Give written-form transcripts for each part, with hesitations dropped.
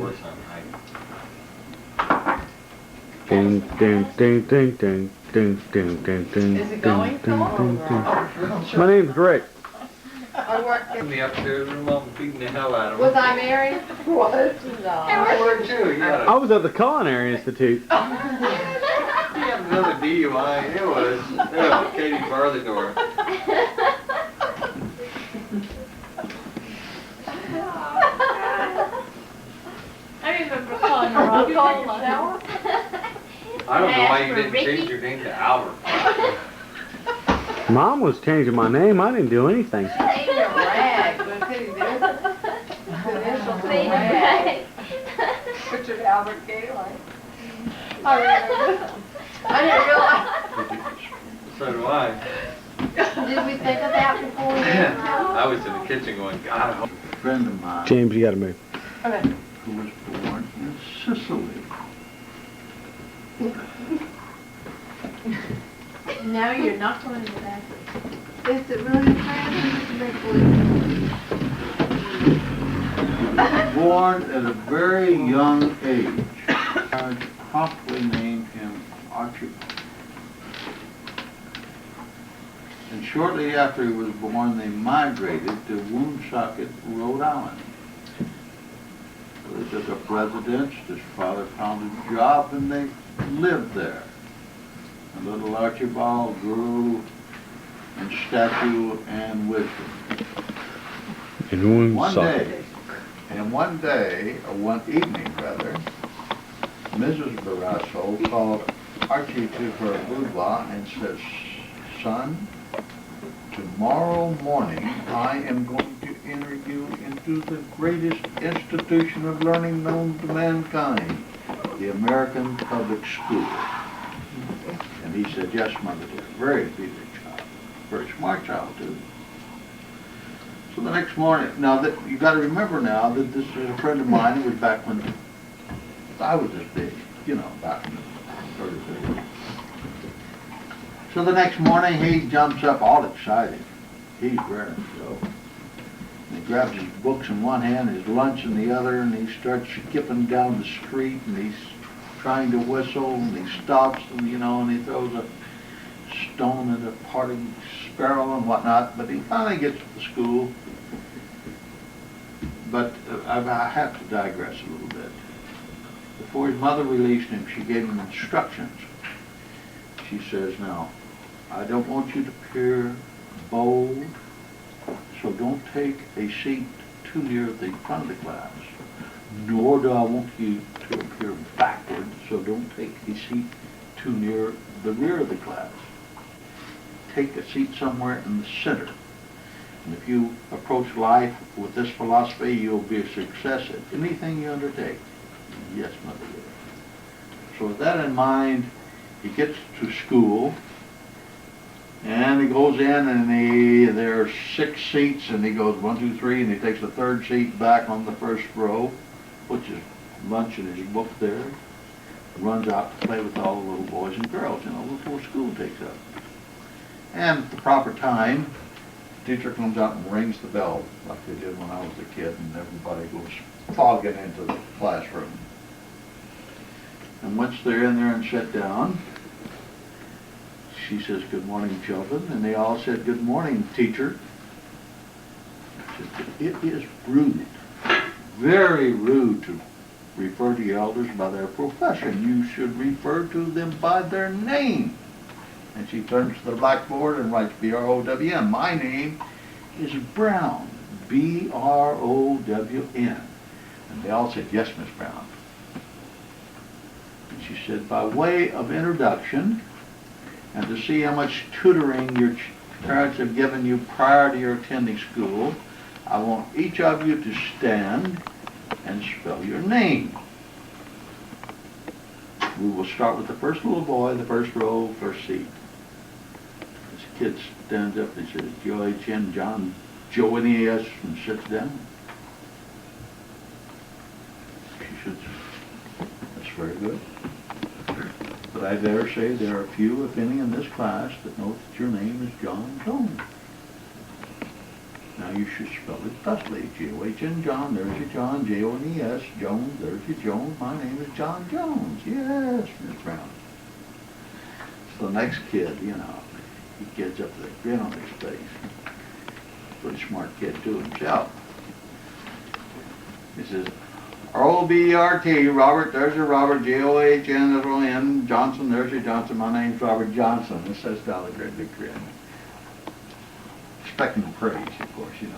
course on height. Ding, ding, ding, ding, ding, ding, ding, ding, ding. Is it going, Philip? My name's Rick. I worked In the upstairs room, I'm beating the hell out of him. Was I married? What? No. I were too. You got I was at the Culinary Institute. He had another DUI. It was Katie bar the door. I remember calling her up. You take a shower? I don't know why you didn't change your name to Albert. Mom was changing my name. I didn't do anything. Say your rag. Initials in rag. Richard Albert Gale. I remember. I didn't realize. So do I. Did we think of that before we went out? I was in the kitchen going, God, I hope. A friend of mine James, you gotta move. Okay. who was born in Sicily. No, you're not going to the bathroom. Is it really Born at a very young age. I promptly named him Archibald. And shortly after he was born, they migrated to Woonsocket, Rhode Island. So they took up residence. His father found a job and they lived there. And little Archibald grew in stature and wisdom. In One evening, Mrs. Barrasso called Archie to her boudoir and said, "Son, tomorrow morning I am going to enter you into the greatest institution of learning known to mankind, the American public school." And he said, "Yes, mother dear, very obedient child, very smart child too." So the next morning, now that you got to remember now that this is a friend of mine. It was back when I was this big, you know, back in the 30s. So the next morning he jumps up all excited. He's ready to go. And he grabs his books in one hand, his lunch in the other, and he starts skipping down the street, and he's trying to whistle, and he stops, and you know, and he throws a stone at a parting sparrow and whatnot. But he finally gets to the school. But I have to digress a little bit. Before his mother released him, she gave him instructions. She says, "Now, I don't want you to appear bold, so don't take a seat too near the front of the class. Nor do I want you to appear backward, so don't take a seat too near the rear of the class. Take a seat somewhere in the center. And if you approach life with this philosophy, you'll be a success at anything you undertake." "Yes, mother dear." So with that in mind, he gets to school, and he goes in, and there are 6 seats, and he goes 1, 2, 3, and he takes the 3rd seat back on the 1st row, puts his lunch and his book there, runs out to play with all the little boys and girls, you know, before school takes up. And at the proper time, the teacher comes out and rings the bell, like they did when I was a kid, and everybody goes fogging into the classroom. And once they're in there and sit down, she says, "Good morning, children," and they all said, "Good morning, teacher." She said, "It is rude, very rude to refer to elders by their profession. You should refer to them by their name." And she turns to the blackboard and writes B-R-O-W-N. "My name is Brown, B-R-O-W-N. And they all said, "Yes, Miss Brown." And she said, "By way of introduction, and to see how much tutoring your parents have given you prior to your attending school, I want each of you to stand and spell your name. We will start with the first little boy, the 1st row, 1st seat." This kid stands up and says, J-O-H-N, John, Joe-N-E-S, and sits down. She says, "That's very good. But I dare say there are few, if any, in this class that know that your name is John Jones. Now you should spell it thusly. J-O-H-N, John, there's your John, J-O-N-E-S, Jones, there's your Jones. My name is John Jones. Yes, Miss Brown. So the next kid, you know, he gets up with a grin on his face. Pretty smart kid too himself. He says, R-O-B-E-R-T, Robert, there's your Robert, J-O-H-N-N, Johnson, there's your Johnson, my name's Robert Johnson. It says down the great big grin. Expecting praise, of course, you know.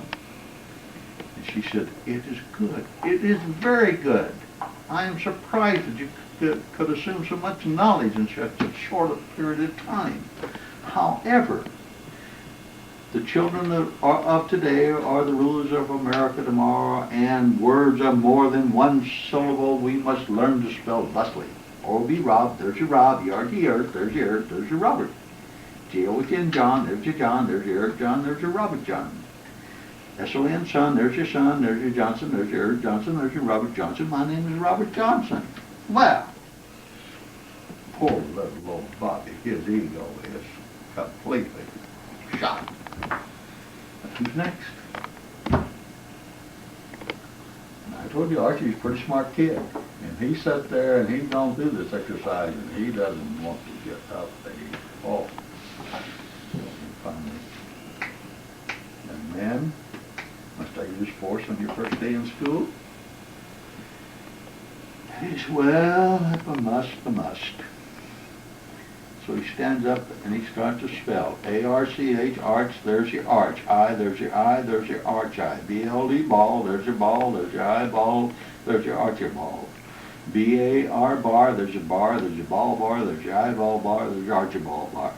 And she said, it is good. It is very good. I am surprised that you could assume so much knowledge in such a short a period of time. However, the children of today are the rulers of America tomorrow, and words of more than one syllable we must learn to spell thusly. O-B Rob, there's your Rob, E-R-T Earth, there's your Earth, there's your Robert. J-O-H-N John, there's your John, there's your Earth John, there's your Robert John. S-O-N son, there's your son, there's your Johnson, there's your Earth Johnson, there's your Robert Johnson. My name is Robert Johnson. Well, poor little old Bobby, his ego is completely shot. Who's next? And I told you Archie's a pretty smart kid. And he sat there and he's gone through this exercise and he doesn't want to get up. He falls. And finally, young man, must I use force on your first day in school? He says, well, if I must, I must. So he stands up and he starts to spell. A-R-C-H, arch, there's your arch. I, there's your I, there's your arch-I. B-L-D, ball, there's your ball, there's your I-ball, there's your Archibald. B-A-R bar, there's your bar, there's your ball bar, there's your I-ball bar, there's your Archibald bar.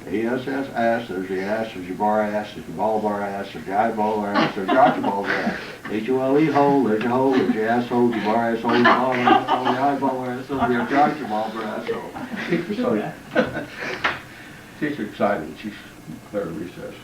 A-S-S, ass, there's your ass, there's your bar ass, there's your ball bar ass, there's your I-ball ass, there's your Archibald ass. H-O-L-E, hole, there's your hole, there's your asshole, your bar asshole, your ball asshole, your I-ball asshole, your Archibald bar asshole. She's excited. She's clear recess.